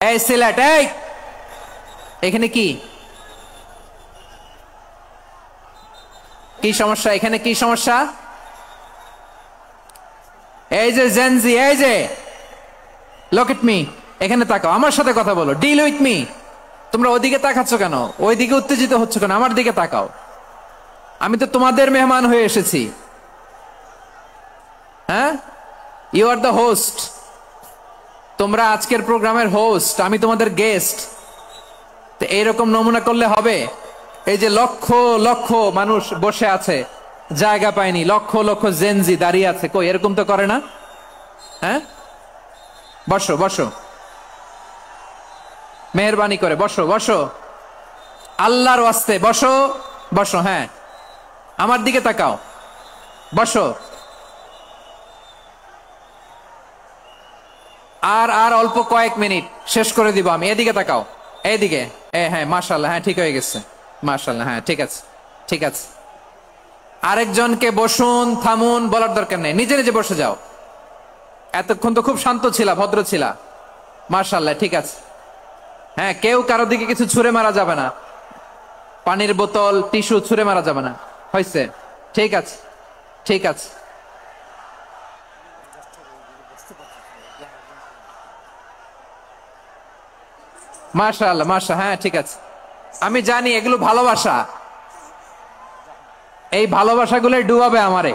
এই সিলেট, এই এখানে কি কি সমস্যা? এখানে কি সমস্যা? এই যে জেনজি, এই যে লুক এট মি, এখানে তাকাও, আমার সাথে কথা বলো, ডিল উইথ মি। তোমরা ওইদিকে তাকাচ্ছ কেন? ওইদিকে উত্তেজিত হচ্ছ কেন? আমার দিকে তাকাও, আমি তো তোমাদের মেহমান হয়ে এসেছি। হ্যাঁ, ইউ আর দ্য হোস্ট, তোমরা আজকের প্রোগ্রামের হোস্ট, আমি তোমাদের গেস্ট। তো এইরকম নমুনা করলে হবে? এই যে লক্ষ লক্ষ মানুষ বসে আছে, জায়গা পায়নি, লক্ষ লক্ষ জেনজি দাঁড়িয়ে আছে, কই এরকম তো করে না? হ্যাঁ, বসো বসো, মেহরবানি করে বসো বসো, আল্লাহর ওয়াস্তে বসো বসো। হ্যাঁ, আমার দিকে তাকাও, বসো। আর আর অল্প কয়েক মিনিট, শেষ করে দিব আমি। এদিকে তাকাও, এইদিকে। হ্যাঁ, মাশাআল্লাহ, হ্যাঁ ঠিক হয়ে গেছে, মাশাআল্লাহ, হ্যাঁ ঠিক আছে, ঠিক আছে। আরেকজনকে বসুন, থামুন বলার দরকার নেই, নিজে নিজে বসে যাও। এতক্ষণ তো খুব শান্ত ছিলা, ভদ্র ছিলা, মাশাআল্লাহ, ঠিক আছে। হ্যাঁ, কেউ কারো দিকে কিছু ছুঁড়ে মারা যাবে না, পানির বোতল, টিস্যু ছুঁড়ে মারা যাবে না, হয়েছে? ঠিক আছে, ঠিক আছে। মাশাআল্লাহ, মাশাআল্লাহ, হ্যাঁ ঠিক আছে। আমি জানি এগুলো ভালোবাসা, এই ভালোবাসাগুলোই ডুবাবে আমারে।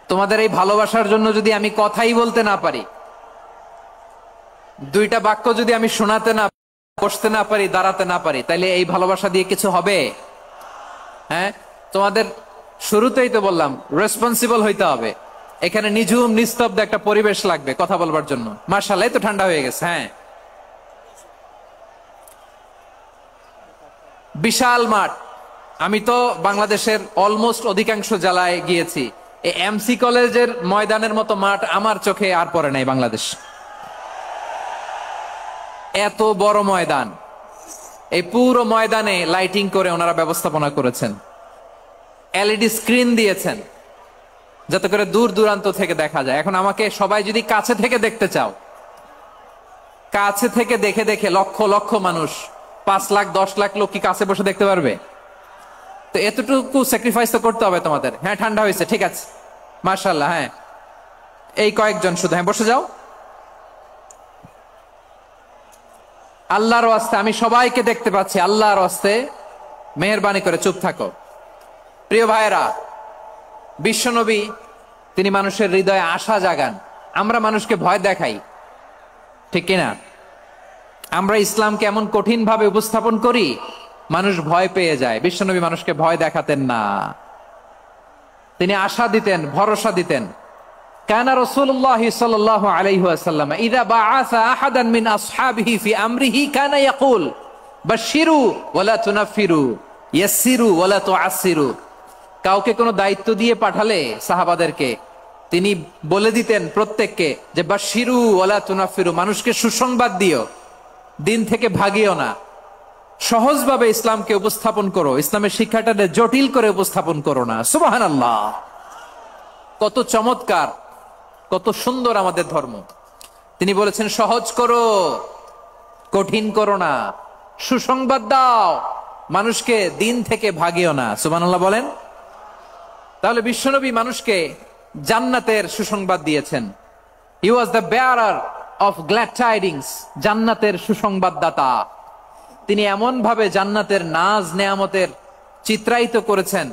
তোমাদের এই ভালোবাসার জন্য যদি আমি কথাই বলতে না পারি, দুইটা বাক্য যদি আমি শোনাতে না, বসতে না পারি, দাঁড়াতে না পারি, তাইলে এই ভালোবাসা দিয়ে কিছু হবে? হ্যাঁ, তোমাদের শুরুতেই তো বললাম রেসপন্সিবল হইতে হবে। এখানে নিঝুম নিস্তব্ধ একটা পরিবেশ লাগবে কথা বলবার জন্য। মাশাআল্লাহ, এই তো ঠান্ডা হয়ে গেছে। হ্যাঁ, বিশাল মাঠ। আমি তো বাংলাদেশের অলমোস্ট অধিকাংশ জেলায় গিয়েছি, এই এমসি কলেজের ময়দানের মতো মাঠ আমার চোখে আর পড়ে নাই বাংলাদেশ। এত বড় ময়দান, এই পুরো ময়দানে লাইটিং করে ওনারা ব্যবস্থাপনা করেছেন, এলইডি স্ক্রিন দিয়েছেন যাতে করে দূর দূরান্ত থেকে দেখা যায়। এখন আমাকে সবাই যদি কাছে থেকে দেখতে চাও, কাছে থেকে দেখে দেখে লক্ষ লক্ষ মানুষ, 5 লাখ 10 লাখ লোক কি কাছে বসে দেখতে পারবে? তো এতটুকু স্যাক্রিফাইস তো করতে হবে তোমাদের। হ্যাঁ, ঠান্ডা হয়েছে, ঠিক আছে, মাশাআল্লাহ। হ্যাঁ, এই কয়েকজন শুধু, হ্যাঁ বসে যাও। আল্লাহর ওয়াস্তে আমি সবাইকে দেখতে পাচ্ছি, আল্লাহর ওয়াস্তে মেহেরবানি করে চুপ থাকো। প্রিয় ভাইয়েরা, বিশ্বনবী তিনি মানুষের হৃদয়ে আশা জাগান। আমরা মানুষকে ভয় দেখাই, ঠিক কিনা? আমরা ইসলামকে এমন কঠিন ভাবে উপস্থাপন করি, মানুষ ভয় পেয়ে যায়। বিশ্বনবী মানুষকে ভয় দেখাতেন না, তিনি আশা দিতেন, ভরসা দিতেন। কানা রাসূলুল্লাহ সাল্লাল্লাহু আলাইহি ওয়াসাল্লাম ইযা বাআসা আহাদান মিন আসহাবিহি ফি আমরিহি কানা ইয়াকুল বাশশিরু ওয়ালা তুনাফিরু ইয়াসসিরু ওয়ালা তুআসসিরু। কাউকে কোনো দায়িত্ব দিয়ে পাঠালে সাহাবাদেরকে তিনি বলে দিতেন প্রত্যেককে যে বাশশিরু ওয়ালা তুনাফিরু, মানুষকে সুসংবাদ দিও, দিন থেকে ভাগিও না। সহজভাবে ইসলামকে উপস্থাপন করো, ইসলামের শিক্ষাটাকে জটিল করে উপস্থাপন করো না। সুবহানাল্লাহ, কত চমৎকার, কত সুন্দর আমাদের ধর্ম। তিনি বলেছেন সহজ করো, কঠিন করো না, সুসংবাদ দাও, মানুষকে দিন থেকে ভাগিও না। সুবহানাল্লাহ বলেন। তাহলে বিশ্বনবী মানুষকে জান্নাতের সুসংবাদ দিয়েছেন। He was the bearer of glad tidings, জান্নাতের সুসংবাদদাতা। তিনি এমন ভাবে জান্নাতের নাজ নেয়ামতের চিত্রায়িত করেছেন,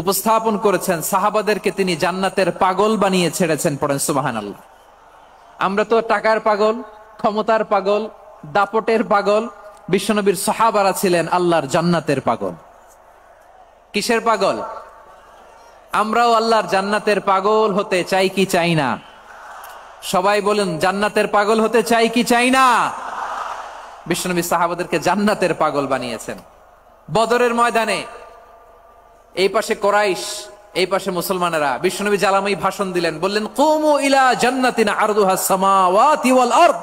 উপস্থাপন করেছেন, সাহাবাদেরকে তিনি জান্নাতের পাগল বানিয়ে ছেড়েছেন। পড়েন সুবহানাল্লাহ। আমরা তো টাকার পাগল, ক্ষমতার পাগল, দাপটের পাগল। বিশ্বনবীর সাহাবারা ছিলেন আল্লাহর জান্নাতের পাগল। কিসের পাগল? আমরাও আল্লাহর জান্নাতের পাগল হতে চাই কি চাই না? সবাই বলুন, জান্নাতের পাগল হতে চাই কি চাই না? বিশ্বনবী সাহাবাদেরকে জান্নাতের পাগল বানিয়েছেন। বদরের ময়দানে এই পাশে কোরাইশ, এই পাশে মুসলমানেরা। বিশ্বনবী জালামাই ভাষণ দিলেন, বললেন কুমু ইলা জান্নাতিন আরদুহাস সামাওয়াতি ওয়াল আরদ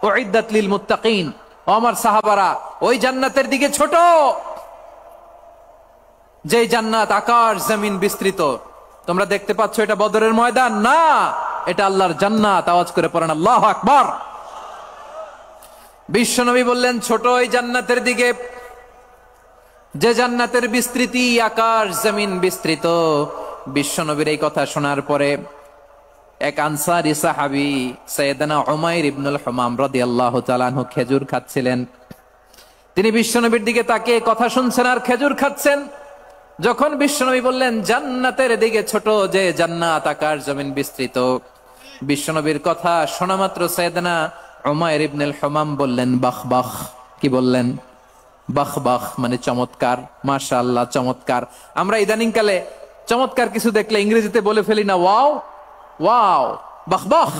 উইদ্দাত লিল মুত্তাকিন। ও আমার সাহাবারা, ওই জান্নাতের দিকে ছোট, যে জান্নাত আকাশ জমিন বিস্তৃত, তোমরা দেখতে পাচ্ছ এটা বদরের ময়দান না, এটা আল্লাহর জান্নাত। আওয়াজ করে পড়েন আল্লাহু আকবার। বিশ্বনবী বললেন ছোট ওই জান্নাতের দিকে, যে জান্নাতের বিস্তৃতি আকাশ জমিন বিস্তৃত। বিশ্বনবীর এই কথা শোনার পরে এক আনসারী সাহাবী সাইয়েদনা উমাইর ইবনুল হুমাম রাদিয়াল্লাহু তাআলা আনহু খেজুর খাচ্ছিলেন। তিনি বিশ্বনবীর দিকে তাকিয়ে কথা শুনছেন আর খেজুর খাচ্ছেন। যখন বিশ্বনবী বললেন জান্নাতের দিকে ছোট যে জান্নাত আকাশ জমিন বিস্তৃত, বিশ্বনবীর কথা শোনা মাত্র সাইয়েদনা উমাইর ইবনুল হুমাম বললেন বাহ বাহ। কি বললেন? বাহ বাহ মানে চমৎকার, মাশাআল্লাহ চমৎকার। আমরা ইদানিং কালে চমৎকার কিছু দেখলে ইংরেজিতে বলে ফেলি না ওয়াও ওয়াও, বাহ বাহ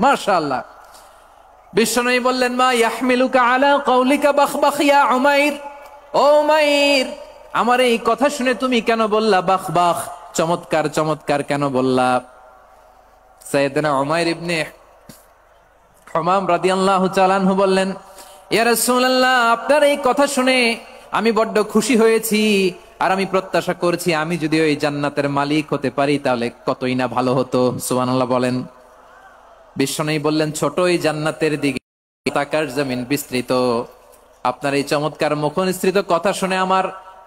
মাশাআল্লাহ। বিশ্বনবী বললেন মা ইয়াহমিলুকা আলা কাউলিকা বাহ বাহ ইয়া উমাইর। ও উমাইর, আমার এই কথা শুনে তুমি কেন বললা বাহ বাহ, চমৎকার চমৎকার কেন বললা? সাইয়েদনা উমাইর ইবনে হুমাম রাদিয়াল্লাহু তাআলা আনহু বললেন ইয়া রাসূলুল্লাহ, আপনার এই কথা শুনে আমি বড্ড খুশি হয়েছি, আর আমি প্রত্যাশা করছি আমি যদি ওই জান্নাতের মালিক হতে পারি তাহলে কতই না ভালো হতো। সুবহানাল্লাহ বলেন। বিশ্বনবী বললেন ছোট ওই জান্নাতের দিকে আকাশ জমিন বিস্তৃত। আপনার এই চমৎকার মুখনিসৃত কথা শুনে আমার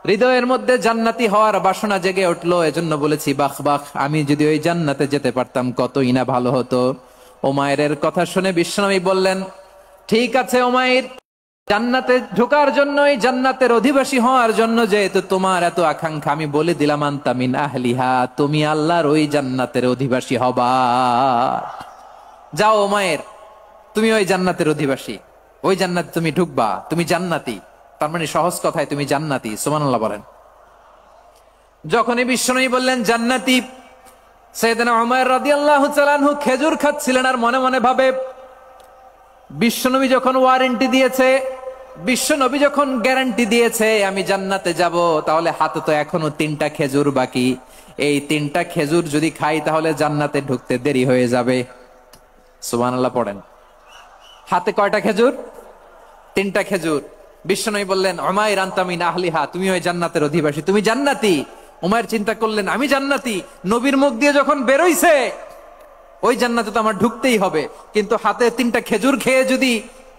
হৃদয়ের মধ্যে জান্নাতি হওয়ার বাসনা জেগে উঠলো, এজন্য বলেছি বাহ বাহ, আমি যদি ওই জান্নাতে যেতে পারতাম কতই না ভালো হতো। উমাইরের কথা শুনে বিশ্বনবী বললেন ঠিক আছে উমাইর, জান্নাতে ঢোকার জন্য, এই জান্নাতের অধিবাসী হওয়ার জন্য যেহেতু তোমার এত আকাঙ্ক্ষা, আমি বলে দিলাম আনতা মিন আহলিহা, তুমি আল্লাহর ওই জান্নাতের অধিবাসী হবা। যাও উমাইর, তুমি ওই জান্নাতের অধিবাসী, ওই জান্নাতে তুমি ঢুকবা, তুমি জান্নাতি। তার মানে সহজ কথায় তুমি জান্নাতি। সুবহানাল্লাহ বলেন। যখনই বিশ্বনবী বললেন জান্নাতি, সাইয়েদনা উমাইর রাদিয়াল্লাহু তাআলা আনহু খেজুর খাচ্ছিলেন আর মনে মনে ভাবে বিশ্বনবী যখন ওয়ারেন্টি দিয়েছে, বিশ্বনবী যখন গ্যারান্টি দিয়েছে আমি জান্নাতে যাব, তাহলে হাতে তো এখনো 3টা খেজুর বাকি। এই 3টা খেজুর যদি খাই তাহলে জান্নাতে ঢুকতে দেরি হয়ে যাবে। সুবহানাল্লাহ পড়েন। হাতে কয়টা খেজুর? 3টা খেজুর। বিশ্বনবী বললেন উমাইর আনতা মিন আহলিহা, তুমি ওই জান্নাতের অধিবাসী, তুমি জান্নাতি। উমাইর চিন্তা করলেন আমি জান্নাতি, নবীর মুখ দিয়ে যখন বেরোইছে ওই জান্নাতে তো আমার ঢুকতেই হবে, কিন্তু হাতে 3টা খেজুর খেয়ে যদি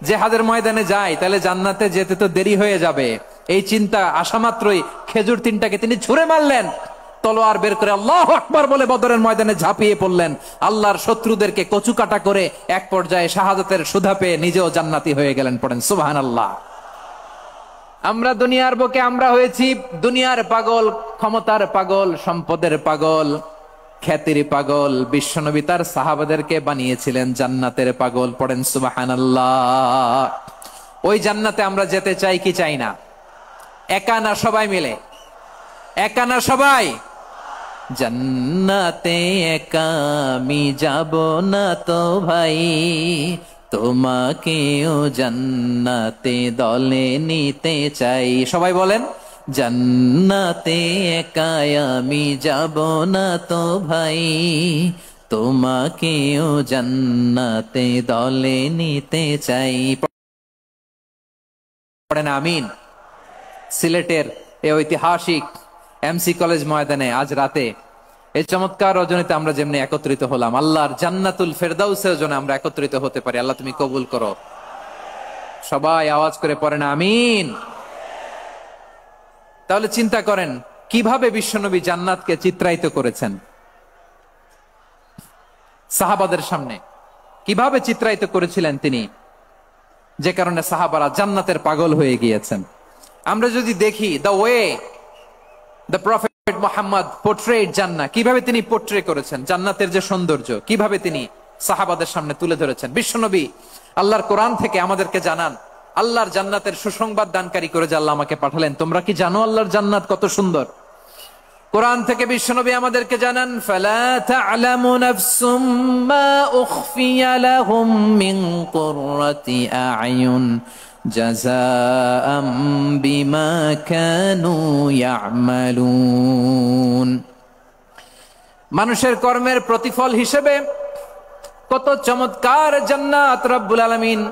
জিহাদের ময়দানে যাই তাহলে জান্নাতে যেতে তো দেরি হয়ে যাবে। এই চিন্তা আসা মাত্রই খেজুর 3টাকে তিনি ছুঁড়ে মারলেন, তলোয়ার বের করে আল্লাহু আকবার বলে বদরের ময়দানে ঝাঁপিয়ে পড়লেন। আল্লাহর শত্রুদেরকে কচুকাটা করে এক পর্যায়ে শাহাদাতের সুধা পেয়ে নিজেও জান্নাতি হয়ে গেলেন। পড়েন সুবহানাল্লাহ। আমরা দুনিয়ার বুকে আমরা হয়েছি দুনিয়ার পাগল, ক্ষমতার পাগল, সম্পদের পাগল, খ্যাতির পাগল। বিশ্বনবী তার সাহাবাদেরকে বানিয়েছিলেন জান্নাতের পাগল। পড়েন সুবহানাল্লাহ। ওই জান্নাতে আমরা যেতে চাই কি চাই না? একা না সবাই মিলে? একা না সবাই? জান্নাতে একা আমি যাব না তো ভাই, তোমাকেও জান্নাতে দলে নিতে চাই। সবাই বলেন জান্নাতে একা আমি যাব না তো ভাই, তোমাকেও জান্নাতে দলে নিতে চাই। পড়েন আমিন। সিলেটের এই ঐতিহাসিক এমসি কলেজ ময়দানে আজ রাতে এই চমৎকার রজনীতে আমরা যেমনি একত্রিত হলাম, আল্লাহর জান্নাতুল ফেরদাউসের জন্য আমরা একত্রিত হতে পারি। আল্লাহ তুমি কবুল করো। সবাই আওয়াজ করে পড়েন আমিন। তাহলে চিন্তা করেন কিভাবে বিশ্বনবী জান্নাতকে চিত্রায়িত করেছেন সাহাবাদের সামনে, কিভাবে চিত্রায়িত করেছিলেন তিনি, যে কারণে সাহাবারা জান্নাতের পাগল হয়ে গিয়েছেন। আমরা যদি দেখি the way the prophet Muhammad portrait জান্নাত, কিভাবে তিনি পোর্ট্রে করেছেন জান্নাতের যে সৌন্দর্য, কিভাবে তিনি সাহাবাদের সামনে তুলে ধরেছেন। বিশ্বনবী আল্লাহর কোরআন থেকে আমাদেরকে জানান আল্লাহর জান্নাতের সুসংবাদ দানকারী করে যে আল্লাহ আমাকে পাঠালেন। তোমরা কি জানো আল্লাহর জান্নাত কত সুন্দর? কোরআন থেকে বিশ্বনবী আমাদেরকে জানান ফালা তা'লামু নাফসুম মা উখফিয়া লাহুম মিন কুররাতি আ'য়ুন জাযাআম বিমা কানু ইয়া'মালুন। মানুষের কর্মের প্রতিফল হিসেবে কত চমৎকার জান্নাত রব্বুল আলামিন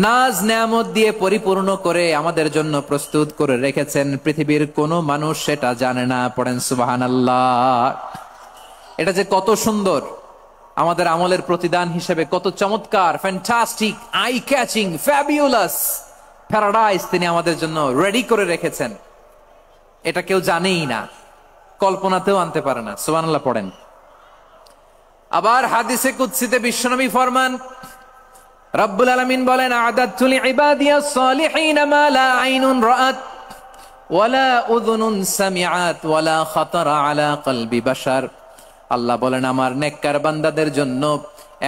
নাজ নেয়ামত দিয়ে পরিপূর্ণ করে আমাদের জন্য প্রস্তুত করে রেখেছেন। পৃথিবীর কোন মানুষ সেটা জানে না। পড়েন সুবহানাল্লাহ। এটা যে কত সুন্দর, আমাদের আমলের প্রতিদান হিসেবে কত চমৎকার, fantastic, eye catching, fabulous paradise তিনি আমাদের জন্য রেডি করে রেখেছেন, এটা কেউ জানেই না, কল্পনাতেও আনতে পারে না। সুবহানাল্লাহ পড়েন। আবার হাদিসে কুদসিতে বিশ্বনবী ফরমান, রব্বুল আলামিন বলেন, আ'দাতু লিইবাদিয়াস সালিহিন মা লা আইনুন রাআত ওয়ালা উযুনুন সামিআত ওয়ালা খাতারা আলা কলবি বাশার। আল্লাহ বলেন, আমার নেককার বান্দাদের জন্য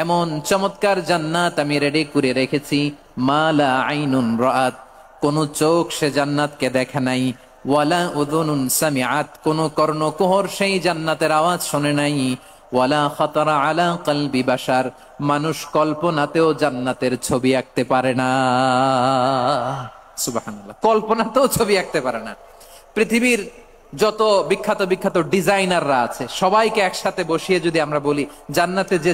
এমন চমৎকার জান্নাত আমি রেডি করে রেখেছি, মা লা আইনুন রাআত, কোন চোখ সে জান্নাতকে দেখে নাই, ওয়ালা উযুনুন সামিআত, কোন কর্ণকুহর সেই জান্নাতের আওয়াজ শোনে নাই, ওয়ালা খাতারা আলা কলবি বাশার, মানুষ কল্পনাতেও জান্নাতের ছবি আঁকতে পারে না। সুবহানাল্লাহ, কল্পনাতেও ছবি আঁকতে পারে না। পৃথিবীর যত বিখ্যাত বিখ্যাত ডিজাইনাররা আছে সবাইকে একসাথে বসিয়ে যদি আমরা বলি জান্নাতে যে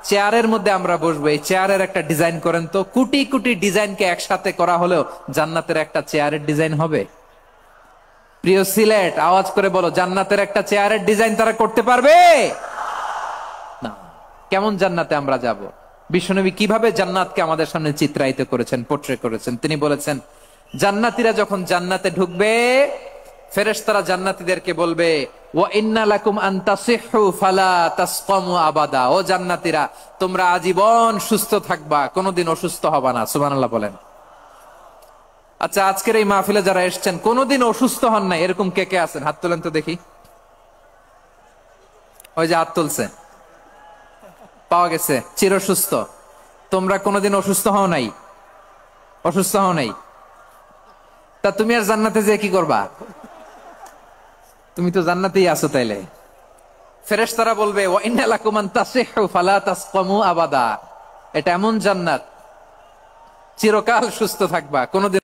চেয়ারের মধ্যে আমরা বসবো, এই চেয়ারের একটা ডিজাইন করেন তো, কোটি কোটি ডিজাইনকে একসাথে করা হলেও জান্নাতের একটা চেয়ারের ডিজাইন হবে? প্রিয় সিলেট, আওয়াজ করে বলো, জান্নাতের একটা চেয়ারের ডিজাইন তারা করতে পারবে না। কেমন জান্নাতে আমরা যাব? বিশ্বনবী কিভাবে জান্নাতকে আমাদের সামনে চিত্রায়িত করেছেন, পোট্রে করেছেন। তিনি বলেছেন, জান্নাতীরা যখন জান্নাতে ঢুকবে, ফেরেশতারা জান্নাতীদেরকে বলবে, ওয়া ইন্না লাকুম আন তাসিহু ফালা তাসকামু আবাদা, ও জান্নাতীরা, তোমরা আজীবন সুস্থ থাকবা, কোনোদিন অসুস্থ হবা না। সুবহানাল্লাহ বলেন। আচ্ছা, আজকের এই মাহফিলে যারা এসেছেন কোনোদিন অসুস্থ হন নাই, এরকম কে কে আছেন? হাত তোলেন তো দেখি। ওই যে হাত তুলছে, পাওয়া গেছে, চিরসুস্থ। তোমরা কোনোদিন অসুস্থ হও নাই? অসুস্থ হও নাই? তা তুমি আর জান্নাতে যে কি করবা? তুমি তো জান্নাতেই আছো তাইলে। ফেরেশতারা বলবে, ওয়া ইন্না লাকুম আন তাসিহু ফালা তাসকামু আবাদা, এটা এমন জান্নাত চিরকাল সুস্থ থাকবা, কোনোদিন।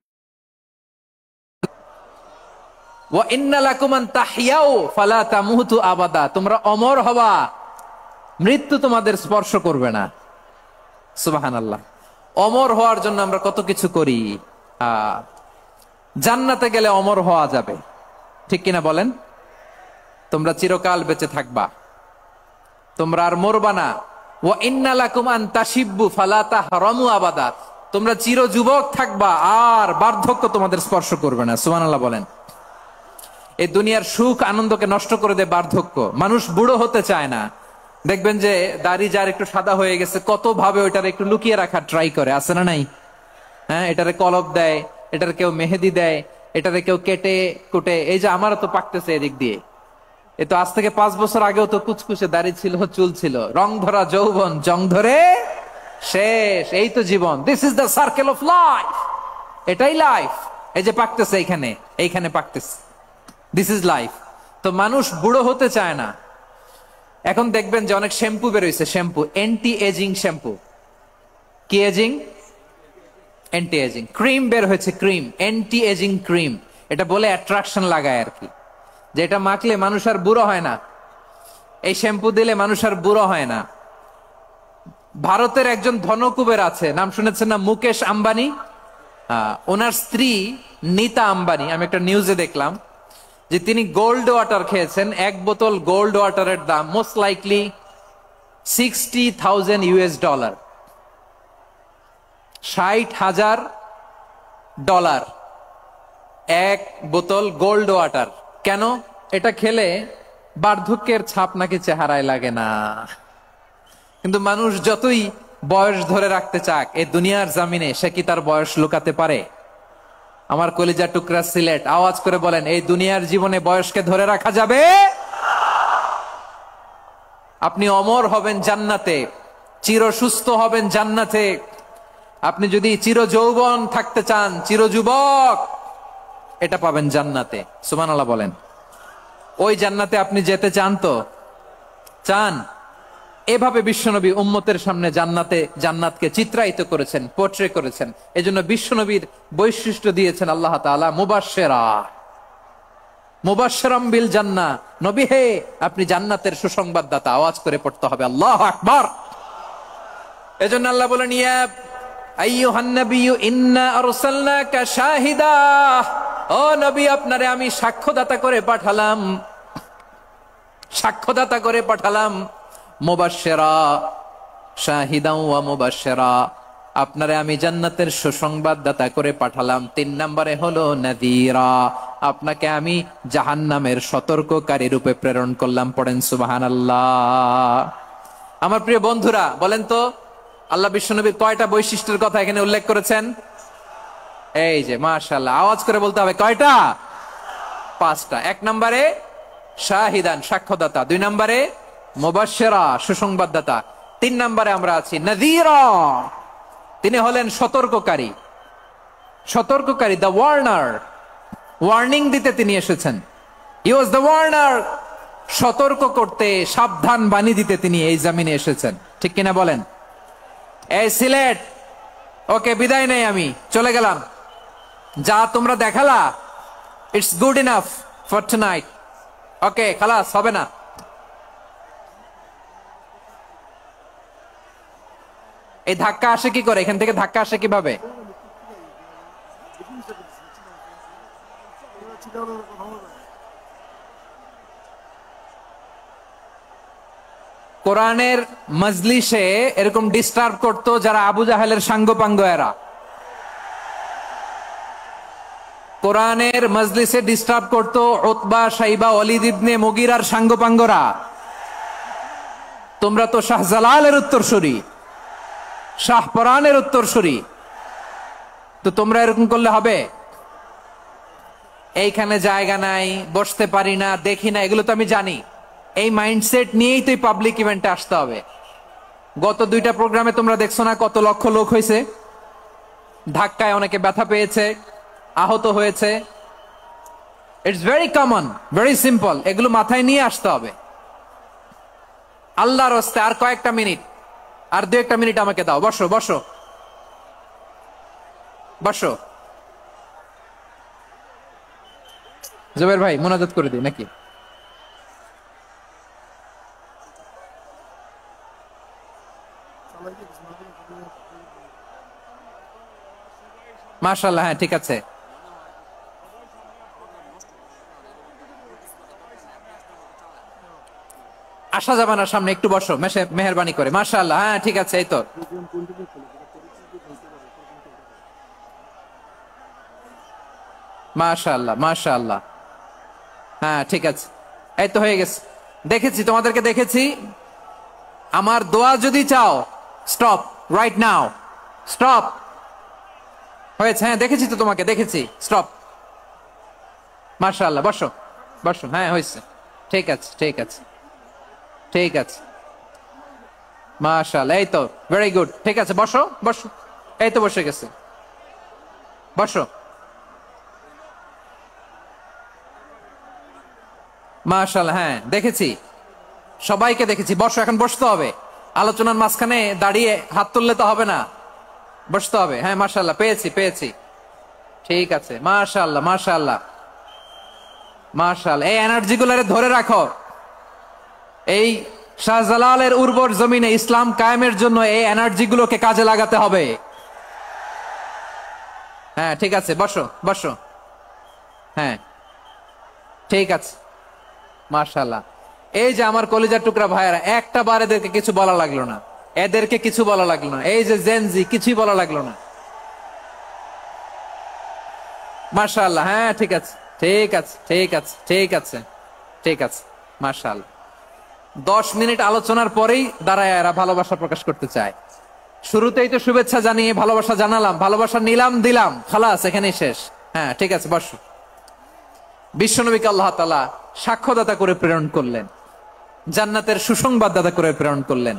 ওয়া ইন্না লাকুম আন তাহইয়াউ ফালা তামুতু আবাদা, তোমরা অমর হবা, মৃত্যু তোমাদের স্পর্শ করবে না। সুবহানাল্লাহ। অমর হওয়ার জন্য আমরা কত কিছু করি। জান্নাতে গেলে অমর হওয়া যাবে, ঠিক কিনা বলেন? তোমরা চিরকাল বেঁচে থাকবা, তোমরা আর মরবা না। ওয়া ইন্না লাকুম আন তাশিব্বু ফালা তাহরামু আবাদা, তোমরা চির যুবক থাকবা, আর বার্ধক্য তোমাদের স্পর্শ করবে না। সুবহানাল্লাহ বলেন। এই দুনিয়ার সুখ আনন্দকে নষ্ট করে দেয় বার্ধক্য। মানুষ বুড়ো হতে চায় না। দেখবেন যে দাড়ি যার একটু সাদা হয়ে গেছে, কত ভাবে ওইটার একটু লুকিয়ে রাখার ট্রাই করে, আছে না নাই? হ্যাঁ, এটারে কলপ দেয়, এটার কেউ মেহেদি দেয়, এটারে কেউ কেটে কুটে। এই যে আমারও তো পাকতেছে এদিক দিয়ে, এ তো আজ থেকে 5 বছর আগেও তো কুচকুচে দাড়ি ছিল, চুল ছিল, রং ধরা যৌবন, জং ধরে শেষ। এই তো জীবন। This is the circle of life, এটাই লাইফ। এই যে পাকতেছে এইখানে, এইখানে পাকতেছে, দিস ইজ লাইফ। তো মানুষ বুড়ো হতে চায় না। এখন দেখবেন যে অনেক শ্যাম্পু বেরোইছে, শ্যাম্পু, অ্যান্টি এজিং শ্যাম্পু। কি এজিং? Anti aging. ক্রিম বের হয়েছে, ক্রিম, অ্যান্টি এজিং ক্রিম। এটা বলে অ্যাট্রাকশন লাগায় আর কি, যে এটা মাখলে মানুষ আর বুড়ো হয় না, এই শ্যাম্পু দিলে মানুষ আর বুড়ো হয় না। ভারতের একজন ধনকুবের আছে, নাম শুনেছেন না? মুকেশ আম্বানি। ওনার স্ত্রী নীতা আম্বানি, আমি একটা নিউজে দেখলাম যে তিনি গোল্ড ওয়াটার খেয়েছেন। এক বোতল গোল্ড ওয়াটারের দাম মোস্ট লাইকলি $60,000, $60,000 এক বোতল গোল্ড ওয়াটার। কেন? এটা খেলে বার্ধক্যের ছাপ নাকি চেহারায় লাগে না। কিন্তু মানুষ যতই বয়স ধরে রাখতে চাক এই দুনিয়ার জামিনে, সে কি তার বয়স লুকাতে পারে? আমার কলিজা টুকরা সিলেট, আওয়াজ করে বলেন, এই দুনিয়ার জীবনে বয়সকে ধরে রাখা যাবে? আপনি অমর হবেন জান্নাতে, চির সুস্থ হবেন জান্নাতে। আপনি যদি চির যৌবন থাকতে চান, চির যুবক, এটা পাবেন জান্নাতে। সুবহানাল্লাহ বলেন। ওই জান্নাতে আপনি যেতে চান তো? চান? এভাবে বিশ্বনবী উম্মতের সামনে জান্নাতকে চিত্রায়িত করেছেন, পোর্ট্রে করেছেন। এজন্য বিশ্বনবীর বৈশিষ্ট্য দিয়েছেন আল্লাহ তাআলা মুবাশশিরাম বিল জান্নাহ। নবী হে, আপনি জান্নাতের সুসংবাদদাতা। আওয়াজ করে পড়তে হবে আল্লাহু আকবার। এজন্য আল্লাহ বলেন, ইয়া আইয়ুহান নাবিয়্যু ইন্না আরসালনাকা শাহিদা, ও নবী, আপনারে আমি সাক্ষ্যদাতা করে পাঠালাম। সাক্ষ্যদাতা করে পাঠালাম, মুবাশশিরা শাহিদান ওয়া মুবাশশিরা, আপনারে আমি জান্নাতের সুসংবাদদাতা করে পাঠালাম। 3 নম্বরে হলো নাযীরা, আপনাকে আমি জাহান্নামের সতর্ককারী রূপে প্রেরণ করলাম। পড়েন সুবহানাল্লাহ। আমার প্রিয় বন্ধুরা, বলেন তো আল্লাহ বিশ্বনবীর কয়টা বৈশিষ্ট্যের কথা এখানে উল্লেখ করেছেন? এই যে মাশাআল্লাহ, আওয়াজ করে বলতে হবে, কয়টা? 5টা। 1 নম্বরে শাহিদান, সাক্ষ্যদাতা। 2 নম্বরে মুবাশশিরা, সুসংবাদদাতা। 3 নম্বরে আমরা আছি নাযীরা, তিনি হলেন সতর্ককারী। সতর্ককারী, দ্য ওয়ার্নার, ওয়ার্নিং দিতে তিনি এসেছেন। হি ওয়াজ দ্য ওয়ার্নার, সতর্ক করতে, সাবধান বাণী দিতে তিনি এই জমিনে এসেছেন। ঠিক কিনা বলেন? এই সিলেট, ওকে বিদায় নেই, আমি চলে গেলাম। যা তোমরা দেখালা, it's good enough for tonight. Okay, খালাস, হবে না। এই ধাক্কা আসে কি করে? এখান থেকে ধাক্কা আসে কিভাবে? কোরআনের মজলিসে এরকম ডিস্টার্ব করতো যারা আবু জাহেলের সাঙ্গপাঙ্গ এরা। কোরআনের মজলিসে ডিস্টার্ব করতো উতবা, শাইবা, ওয়ালিদ ইবনে মুগিরার সাঙ্গপাঙ্গরা। তোমরা তো শাহজালালের উত্তরসূরি, শাহপরানের উত্তরসূরি, তো তোমরা এরকম করলে হবে? এইখানে জায়গা নাই, বসতে পারি না, দেখি না, এগুলো তো আমি জানি। এই মাইন্ডসেট নিয়েই তো পাবলিক ইভেন্টে আসতে হবে। গত 2টা প্রোগ্রামে তোমরা দেখছো না কত লক্ষ লোক হয়েছে? ধাক্কায় অনেকে ব্যথা পেয়েছে, আহত হয়েছে। It's very common, very simple. এগুলো মাথায় নিয়ে আসতে হবে। আল্লাহর রাস্তে আর কয়েকটা মিনিট, আর 2-1টা মিনিট আমাকে দাও। বসো বসো বসো। জুবাইর ভাই, মোনাজাত করে দিই নাকি? মাশাআল্লাহ, হ্যাঁ ঠিক আছে। আসা যাবে না সামনে, একটু বসো মেহেরবানি করে। মাশাআল্লাহ, হ্যাঁ ঠিক আছে। এই তো মাশাআল্লাহ, মাশাআল্লাহ, হ্যাঁ ঠিক আছে। এই তো হয়ে গেছে, দেখেছি তোমাদেরকে, দেখেছি। আমার দোয়া যদি চাও, স্টপ রাইট নাও, স্টপ। হয়েছে, হ্যাঁ দেখেছি তো তোমাকে, দেখেছি, স্টপ। মাশাআল্লাহ, বসো বসো, হ্যাঁ হয়েছে, ঠিক আছে ঠিক আছে ঠিক আছে। মাশাআল্লাহ, এই তো ভেরি গুড, ঠিক আছে, বসো বসো। এই তো বসে গেছে, বসো। মাশাআল্লাহ, হ্যাঁ দেখেছি, সবাইকে দেখেছি। বসো, এখন বসতে হবে। আলোচনার মাঝখানে দাঁড়িয়ে হাত তুললে তো হবে না, বসতে হবে। হ্যাঁ মাশাআল্লাহ, পেয়েছি পেয়েছি, ঠিক আছে। মাশাআল্লাহ মাশাআল্লাহ মাশাআল্লাহ, এই এনার্জি গুলারে ধরে রাখো। এই শাহজালালের উর্বর জমিনে ইসলাম কায়েমের জন্য এই এনার্জি গুলোকে কাজে লাগাতে হবে। হ্যাঁ ঠিক আছে, বসো বসো, হ্যাঁ ঠিক আছে। মাশাআল্লাহ, এই যে আমার কলিজার টুকরা ভাইয়েরা, একটা বার এদেরকে কিছু বলা লাগলো না, এদেরকে কিছু বলা লাগলো না। এই যে জেনজি, কিছুই বলা লাগলো না। মাশাআল্লাহ, হ্যাঁ ঠিক আছে ঠিক আছে ঠিক আছে ঠিক আছে ঠিক আছে। মাশাআল্লাহ, 10 মিনিট আলোচনার পরেই দাঁড়ায় এরা ভালোবাসা প্রকাশ করতে চায়। শুরুতেই তো শুভেচ্ছা জানিয়ে ভালোবাসা জানালাম, ভালোবাসা নিলাম, দিলাম, খালাস, এখানেই শেষ। হ্যাঁ ঠিক আছে, বসো। বিশ্বনবীকে আল্লাহ তাআলা সাক্ষ্যদাতা করে প্রেরণ করলেন, জান্নাতের সুসংবাদদাতা করে প্রেরণ করলেন,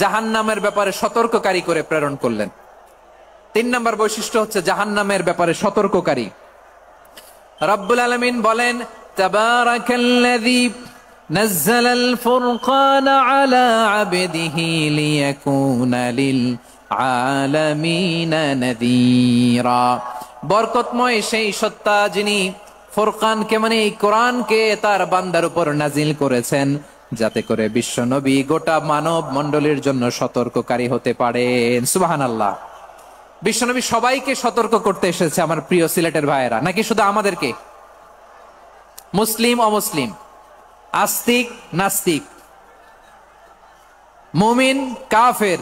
জাহান্নামের ব্যাপারে সতর্ককারী করে প্রেরণ করলেন। 3 নম্বর বৈশিষ্ট্য হচ্ছে জাহান্নামের ব্যাপারে সতর্ককারী। রব্বুল আলামিন বলেন, তাবারাকাল্লাযী নাযালাল ফুরকানা আলা আবদিহি লিয়াকুনা লিল আলামিনা নাযীরা। বরকতময় সেই সত্তা যিনি ফুরকানকে, মানে এই কোরআনকে তার বান্দার উপর নাজিল করেছেন, যাতে করে বিশ্ব নবী গোটা মানব মণ্ডলীর জন্য সতর্ককারী হতে পারেন। সুবহানাল্লাহ। বিশ্বনবী সবাইকে সতর্ক করতে এসেছে, আমার প্রিয় সিলেটের ভাইয়েরা, নাকি শুধু আমাদেরকে? মুসলিম অমুসলিম আস্তিক নাস্তিক, মুমিন কাফের,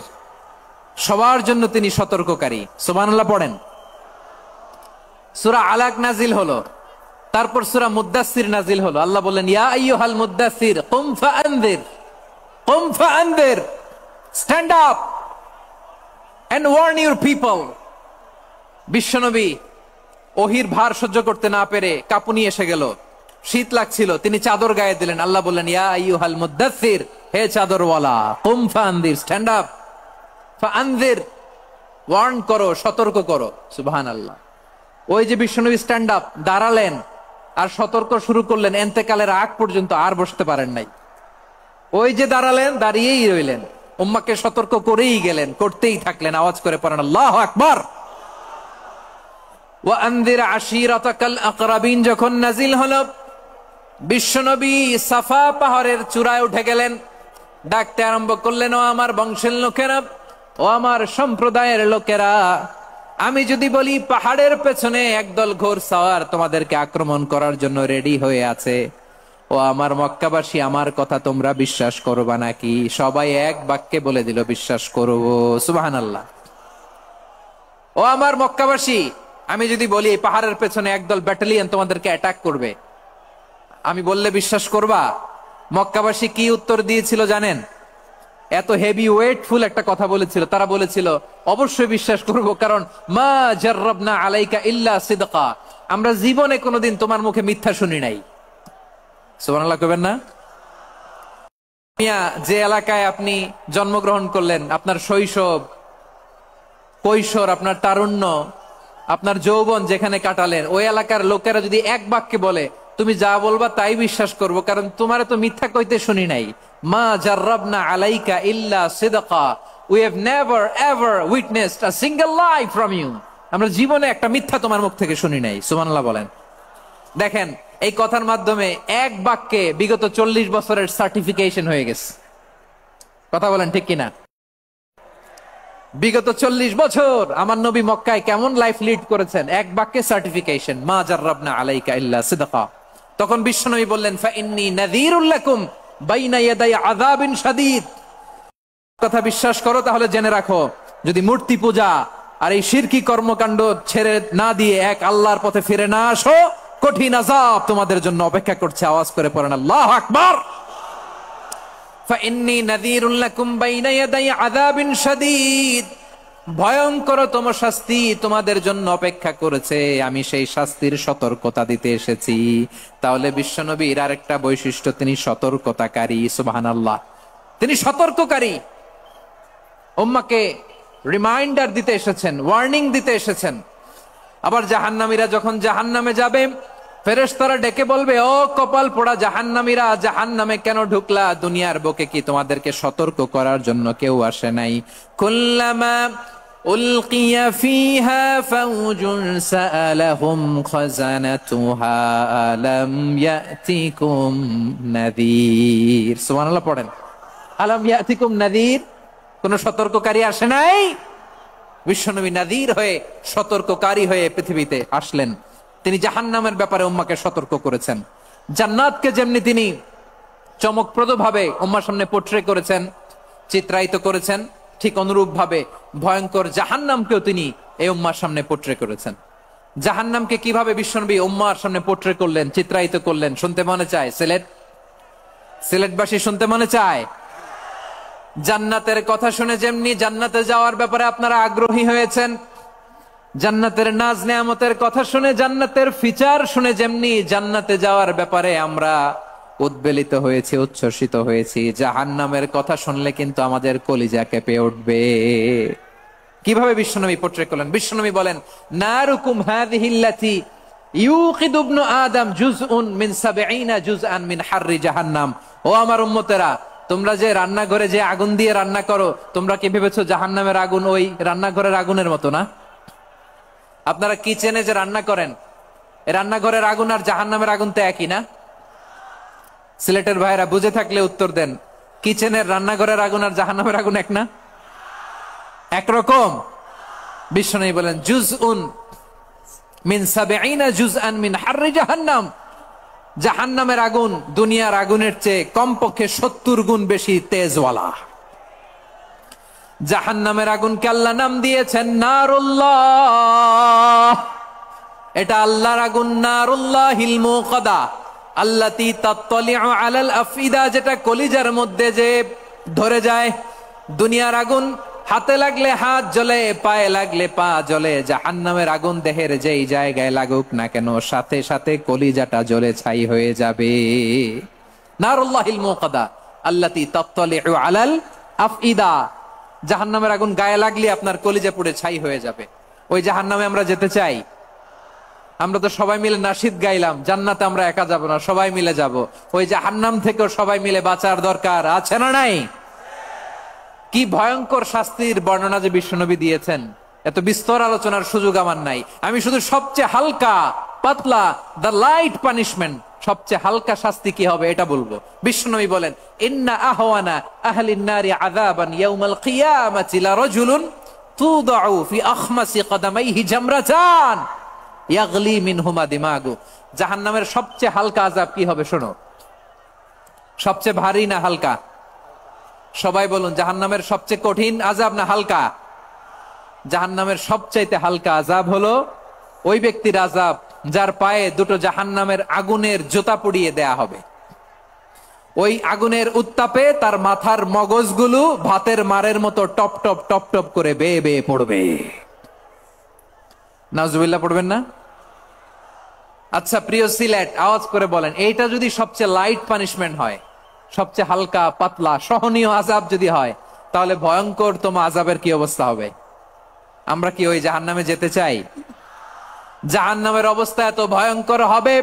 সবার জন্য তিনি সতর্ককারী। সুবহানাল্লাহ পড়েন। সূরা আলাক নাজিল হলো, তারপর সূরা মুদ্দাসসির নাজিল হলো। আল্লাহ বললেন, ইয়া আইয়ুহাল মুদ্দাসসির কুম ফাআনযির, কুম ফাআনযির, stand up and warn your people. বিশ্বনবী ওহির ভার সহ্য করতে না পেরে কাঁপুনি এসে গেল, শীত লাগছিল, তিনি চাদর গায়ে দিলেন। আল্লাহ বললেন, ইয়া আইয়ুহাল মুদ্দাসসির, হে চাদরওয়ালা, কুম ফাআনযির, স্ট্যান্ড আপ, ফাআনযির, ওয়ার্ন করো, সতর্ক করো। সুবহানাল্লাহ। ওই যে বিশ্বনবী স্ট্যান্ড আপ, দাঁড়ালেন আর সতর্ক শুরু করলেন, এন্তেকালের আগ পর্যন্ত আর বসতে পারেন নাই। ওই যে দাঁড়ালেন, দাঁড়িয়েই রইলেন, উম্মাকে সতর্ক করেই গেলেন, করতেই থাকলেন। আওয়াজ করে পড়েন আল্লাহু আকবার। ওয়া আনযির আশীরাতাকাল আকরাবিন যখন নাজিল হলো, বিশ্বনবী সাফা পাহাড়ের চূড়ায় উঠে গেলেন, ডাকতে আরম্ভ করলেন, ও আমার বংশের লোকেরা, ও আমার সম্প্রদায়ের লোকেরা, আমি যদি বলি পাহাড়ের পেছনে একদল ঘোড়সাওয়ার তোমাদেরকে আক্রমণ করার জন্য রেডি হয়ে আছে, ও আমার মক্কাবাসী, আমার কথা তোমরা বিশ্বাস করবা নাকি? সবাই এক বাক্যে বলে দিল, বিশ্বাস করব। সুবহানাল্লাহ। ও আমার মক্কাবাসী, আমি যদি বলি এই পাহাড়ের পেছনে একদল ব্যাটালিয়ন তোমাদেরকে অ্যাটাক করবে, আমি বললে বিশ্বাস করবা? মক্কাবাসী কি উত্তর দিয়েছিল জানেন? এত হেভি ওয়েটফুল একটা কথা বলেছিল। তারা বলেছিল, অবশ্যই বিশ্বাস করব, কারণ মা জাররাবনা আলাইকা ইল্লা সিদকা, আমরা জীবনে কোনোদিন তোমার মুখে মিথ্যা শুনি নাই। সুবহানাল্লাহ কইবেন না? মিয়া, যে এলাকায় আপনি জন্মগ্রহণ করলেন, আপনার শৈশব, কৈশোর, আপনার তারুণ্য, আপনার যৌবন যেখানে কাটালেন, ওই এলাকার লোকেরা যদি এক বাক্যে বলে তুমি যা বলবা তাই বিশ্বাস করব, কারণ তোমারে তো মিথ্যা কইতে শুনি নাই। মা জাররাবনা আলাইকা ইল্লা সিদকা, we have never ever witnessed a single lie from you, আমরা জীবনে একটা মিথ্যা তোমার মুখ থেকে শুনি নাই। সুবহানাল্লাহ বলেন। দেখেন, এই কথার মাধ্যমে এক বাক্যে বিগত 40 বছরের সার্টিফিকেশন হয়ে গেছে। কথা বলেন ঠিক কিনা? বিগত 40 বছর আমার নবী মক্কায় কেমন লাইফ লিড করেছেন, এক বাক্যে সার্টিফিকেশন, মা জাররাবনা আলাইকা ইল্লা সিদকা। তখন বিশ্বনবী বললেন, ফাইন্নী নাযীরুল লাকুম বাইনা ইয়াদাই আযাবিন শাদীদ। কথা বিশ্বাস করো, তাহলে জেনে রাখো, যদি মূর্তি পূজা আর এই শিরকি কর্মকাণ্ড ছেড়ে না দিয়ে এক আল্লাহর পথে ফিরে না আসো, কঠিন আযাব তোমাদের জন্য অপেক্ষা করছে। আওয়াজ করে পড়েন আল্লাহু আকবার। ফাইন্নী নাযীরুল লাকুম বাইনা ইয়াদাই আযাবিন শাদীদ, ভয়ঙ্করতম শাস্তি তোমাদের জন্য অপেক্ষা করেছে, আমি সেই শাস্তির সতর্কতা দিতে এসেছি। তাহলে বিশ্বনবীর আরেকটা বৈশিষ্ট্য, তিনি সতর্কতাকারী। সুবহানাল্লাহ। তিনি সতর্ককারী, উম্মাকে রিমাইন্ডার দিতে এসেছেন, ওয়ার্নিং দিতে এসেছেন। আবার জাহান্নামীরা যখন জাহান্নামে যাবে, ফেরেশতারা ডেকে বলবে, ও কপাল পোড়া জাহান্নামীরা, জাহান্নামে কেন ঢুকলা? দুনিয়ার বুকে কি তোমাদেরকে সতর্ক করার জন্য কেউ আসে নাই? কুল্লামা উলকিয়া ফিহা ফাউজুন সাআলাহুম খাযানাতুহা আলাম ইয়াতিকুম নাযীর। সুবহানাল্লাহ পড়েন। আলাম ইয়াতিকুম নাযীর, কোন সতর্ককারী আসে নাই? বিশ্বনবী নাযীর হয়ে, সতর্ককারী হয়ে পৃথিবীতে আসলেন। তিনি জাহান্নামের ব্যাপারে উম্মাকে সতর্ক করেছেন। জান্নাতকে যেমনি তিনি চমকপ্রদ ভাবে উম্মার সামনে পোট্রে করেছেন, চিত্রায়িত করেছেন, ঠিক অনুরূপ ভাবে ভয়ঙ্কর জাহান্নামকেও তিনি এই উম্মার সামনে পোট্রে করেছেন। জাহান্নামকে কিভাবে বিশ্বনবী উম্মার সামনে পোট্রে করলেন, চিত্রায়িত করলেন, শুনতে মনে চায়? সিলেটবাসী শুনতে মনে চায়? জান্নাতের কথা শুনে যেমনি জান্নাতে যাওয়ার ব্যাপারে আপনারা আগ্রহী হয়েছেন, জান্নাতের নাজ নেয়ামতের কথা শুনে, জান্নাতের ফিচার শুনে যেমনি জান্নাতে যাওয়ার ব্যাপারে আমরা উদ্বেলিত হয়েছি, উচ্ছ্বসিত হয়েছি, জাহান্নামের কথা শুনলে কিন্তু আমাদের কলিজা কেঁপে উঠবে। কিভাবে বিশ্বনবী পোট্রে করলেন? বিশ্বনবী বলেন, নারুকুম হাযিহিল্লাতী ইউকিদু ইবনু আদম জুজউন মিন ৭০ জুজআন মিন হাররি জাহান্নাম। ও আমার উম্মতেরা, তোমরা যে রান্নাঘরে যে আগুন দিয়ে রান্না করো, তোমরা কি ভেবেছো জাহান্নামের আগুন ওই রান্নাঘরের আগুনের মতো না? আপনারা কিচেনে যে রান্না করেন, রান্নাঘরের আগুন আর জাহান্নামের আগুন তো একই না? সিলেটের ভাইরা বুঝে থাকলে উত্তর দেন, কিচেনের রান্নাঘরের আগুন আর জাহান্নামের আগুন এক না? একরকম? বিশ্বনবী বলেন, জুজউন মিন ৭০ জুজআন মিন হাররি জাহান্নাম, জাহান্নামের আগুন দুনিয়ার আগুনের চেয়ে কমপক্ষে 70 গুণ বেশি তেজওয়ালা। জাহান্নামের আগুনকে আল্লাহ নাম দিয়েছেন নারুল্লাহ। এটা আল্লাহর আগুন, নারুল্লাহিল মুকাদা আল্লাতী তাত্তালিউ আলাল আফইদা, যেটা কলিজার মধ্যে যে ধরে যায়। দুনিয়ার আগুন হাতে লাগলে হাত জ্বলে, পায়ে লাগলে পা জ্বলে। জাহান্নামের আগুন দেহের যেই জায়গায় লাগুক না কেন সাথে সাথে কলিজাটা জ্বলে ছাই হয়ে যাবে। নারুল্লাহিল মুকাদা আল্লাতী তাত্তালিউ আলাল আফইদা, জাহান্নামের আগুন গায়ে লাগলে আপনার কলিজা পুড়ে ছাই হয়ে যাবে। ওই জাহান্নামে আমরা যেতে চাই? আমরা তো সবাই মিলে নাশিদ গাইলাম, জান্নাতে আমরা একা যাব না, সবাই মিলে যাব। ওই জাহান্নাম থেকেও সবাই মিলে বাঁচার দরকার আছে না নাই? কি ভয়ঙ্কর শাস্তির বর্ণনা যে বিশ্বনবী দিয়েছেন, এত বিস্তর আলোচনার সুযোগ আমার নাই। আমি শুধু সবচেয়ে হালকা পাতলা, দ্য লাইট পানিশমেন্ট, সবচেয়ে হালকা শাস্তি কি হবে এটা বলবো। বিশ্বনবী বলেন, ইন্না আহওয়ানা আহলিন নারি আযাবান ইয়াউমাল কিয়ামাতি লারাজুলুন তুদাউ ফি আখমাসি কদামাইহি জামরাতান ইয়াগলি মিনহুমা দিমাগু। জাহান্নামের সবচেয়ে হালকা আযাব কি হবে শোনো। সবচেয়ে ভারী না হালকা? সবাই বলুন, জাহান্নামের সবচেয়ে কঠিন আযাব না হালকা? জাহান্নামের সবচাইতে হালকা আযাব হলো ওই ব্যক্তির আযাব যার পায়ে দুটো জাহান্নামের আগুনের জুতা পুড়িয়ে দেয়া হবে। ওই আগুনের উত্তাপে তার মাথার মগজগুলো ভাতের মারের মতো টপ টপ টপ টপ করে বেয়ে বেয়ে পড়বে। নাউজুবিল্লাহ পড়বেন না? আচ্ছা প্রিয় সিলেট, আওয়াজ করে বলেন, এইটা যদি সবচেয়ে লাইট পানিশমেন্ট হয়, সবচেয়ে হালকা পাতলা সহনীয় আযাব যদি হয়, তাহলে ভয়ঙ্কর তোমা আযাবের কি অবস্থা হবে? আমরা কি ওই জাহান্নামে যেতে চাই? জাহান্নামের অবস্থা এত ভয়ঙ্কর হবে,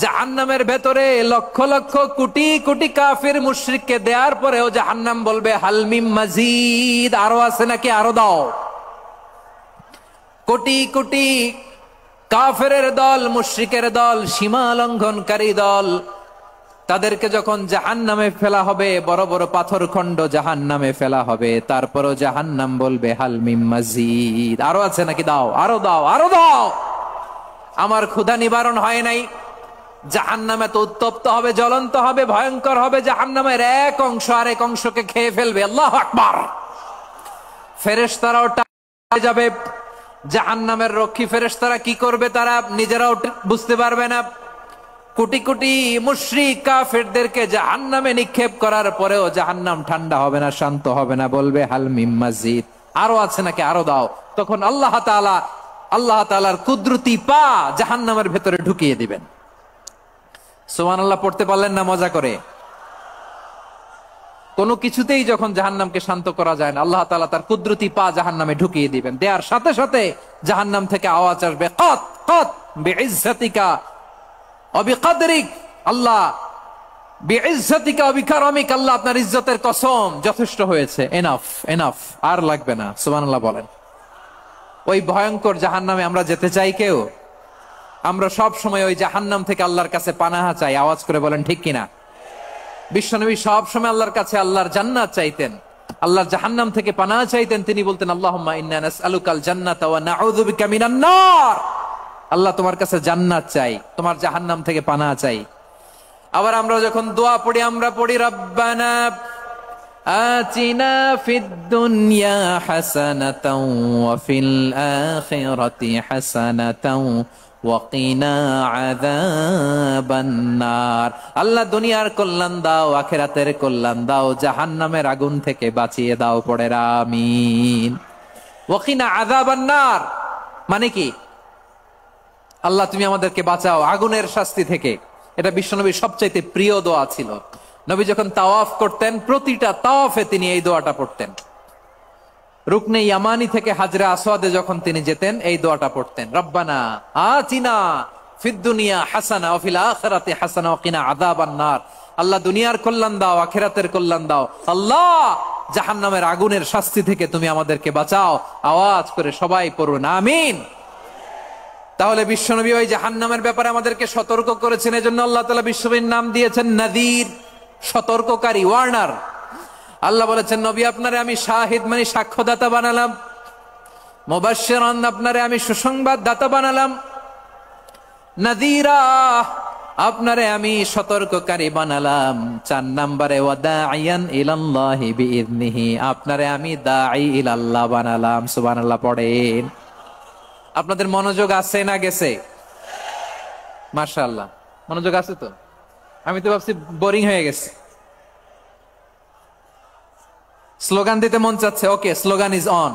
জাহান্নামের ভেতরে লক্ষ লক্ষ কোটি কোটি কাফির মুশরিককে দেওয়ার পরেও জাহান্নাম বলবে হালমিম মাজিদ, আরো আছে নাকি, আরো দাও। কোটি কোটি কাফেরের দল, মুশরিকের দল, সীমা লঙ্ঘনকারী দল, তাদেরকে যখন জাহান্নামে ফেলা হবে, বড় বড় পাথর খণ্ড জাহান্নামে ফেলা হবে, তারপরও জাহান্নাম বলবে হালমিম মাজিদ, আরো আছে নাকি, দাও, আরো দাও, আরো দাও। আমার ক্ষুধা নিবারণ হয় নাই। জাহান্নামে তো উত্তপ্ত হবে, জ্বলন্ত হবে, ভয়ঙ্কর হবে। জাহান্নামের এক অংশ আরেক অংশকে খেয়ে ফেলবে। আল্লাহু আকবার। ফেরেশতারাও যাবে। জাহান্নামের রক্ষী ফেরেশতারা কি করবে তারা নিজেরাও বুঝতে পারবে না। কোটি কোটি মুশরিক কাফেরদেরকে জাহান্নামে নিক্ষেপ করার পরেও জাহান্নাম ঠান্ডা হবে না, শান্ত হবে না, বলবে হাল মিম মাজিদ, আরো আছে নাকি, আরো দাও। তখন আল্লাহ তাআলার কুদরতি পা জাহান্নামের ভেতরে ঢুকিয়ে দিবেন। সুবহানাল্লাহ পড়তে পারলেন না মজা করে? কোনো কিছুতেই যখন জাহান্নামকে শান্ত করা যায় না, আল্লাহ তাআলা তার কুদরতি পা জাহান্নামে ঢুকিয়ে দিবেন। দেয়ার সাথে সাথে জাহান্নাম থেকে আওয়াজ আসবে, কাত কাত বিইজ্জাতিকা ওয়া বিকদরিক, আল্লাহ বিইজ্জাতিকা ওয়া বিকারামিক, আল্লাহ আপনার ইজ্জতের কসম, যথেষ্ট হয়েছে, এনাফ এনাফ, আর লাগবে না। সুবহানাল্লাহ বলেন। ওই ভয়ঙ্কর জাহান্নামে আমরা যেতে চাই কেউ? আমরা সব সময় ওই জাহান্নাম থেকে আল্লাহর কাছে পানাহা চাই। আওয়াজ করে বলেন ঠিক কিনা? বিশ্বনবী সব সময় আল্লাহর কাছে আল্লাহর জান্নাত চাইতেন, আল্লাহর জাহান্নাম থেকে পানাহা চাইতেন। তিনি বলতেন, আল্লাহুম্মা ইন্না নাসআলুকাল জান্নাতা ওয়া নাউযু বিকা মিনান নার। আল্লাহ তোমার কাছে জান্নাত চাই, তোমার জাহান্নাম থেকে পানাহা চাই। আবার আমরা যখন দোয়া পড়ি, আমরা পড়ি রব্বানা আতিনা ফিদ দুনিয়া হাসানাতাও ওয়া ফিল আখিরাতি হাসানাতাও ওয়া কিনা আযাবান নার। আল্লাহ দুনিয়ার কল্যাণ দাও, আখিরাতের কল্যাণ দাও, জাহান্নামের আগুন থেকে বাঁচিয়ে দাও, পড়ে আমিন। ওয়া কিনা আযাবান নার মানে কি? আল্লাহ তুমি আমাদেরকে বাঁচাও আগুনের শাস্তি থেকে। এটা বিশ্বনবীর সবচাইতে প্রিয় দোয়া ছিল। নবী যখন তাওয়াফ করতেন, প্রতিটা তাওয়াফে তিনি এই দোয়াটা পড়তেন। রুকনে ইয়ামানি থেকে হাজরে আসওয়াদে যখন তিনি যেতেন, এই দোয়াটা পড়তেন, রব্বানা আতিনা ফিদ দুনিয়া হাসানা ওয়া ফিল আখিরাতি হাসানা ওয়া কিনা আযাবান নার। আল্লাহ দুনিয়ার কল্যাণ দাও, আখিরাতের কল্যাণ দাও। আল্লাহ জাহান্নামের আগুনের শাস্তি থেকে তুমি আমাদেরকে বাঁচাও। আওয়াজ করে সবাই পড়ুন আমিন। তাহলে বিশ্বনবী ওই জাহান্নামের ব্যাপারে আমাদেরকে সতর্ক করেছেন। এজন্য আল্লাহ তাআলা বিশ্বনবীর নাম দিয়েছেন নাযীর, সতর্ককারী, ওয়ার্নার। আল্লাহ বলেছেন, নবী আপনারে আমি শাহিদ মানে সাক্ষ্যদাতা বানালাম, মুবাশশিরান আপনারে আমি সুসংবাদ দাতা বানালাম, নাযীরা আপনারে আমি সতর্ককারী বানালাম। 4 নম্বরে ওয়াদাইয়ান ইলাল্লাহি বিইذনিহি, আপনারে আমি দাঈ ইলাল্লাহ বানালাম। সুবহানাল্লাহ পড়েন। আপনাদের মনোযোগ আছে না গেছে? মাশাআল্লাহ, মনোযোগ আছে তো? আমি তো ভাবছি বোরিং হয়ে গেছে। স্লোগান দিতে মন চাচ্ছে। ওকে, স্লোগান ইজ অন।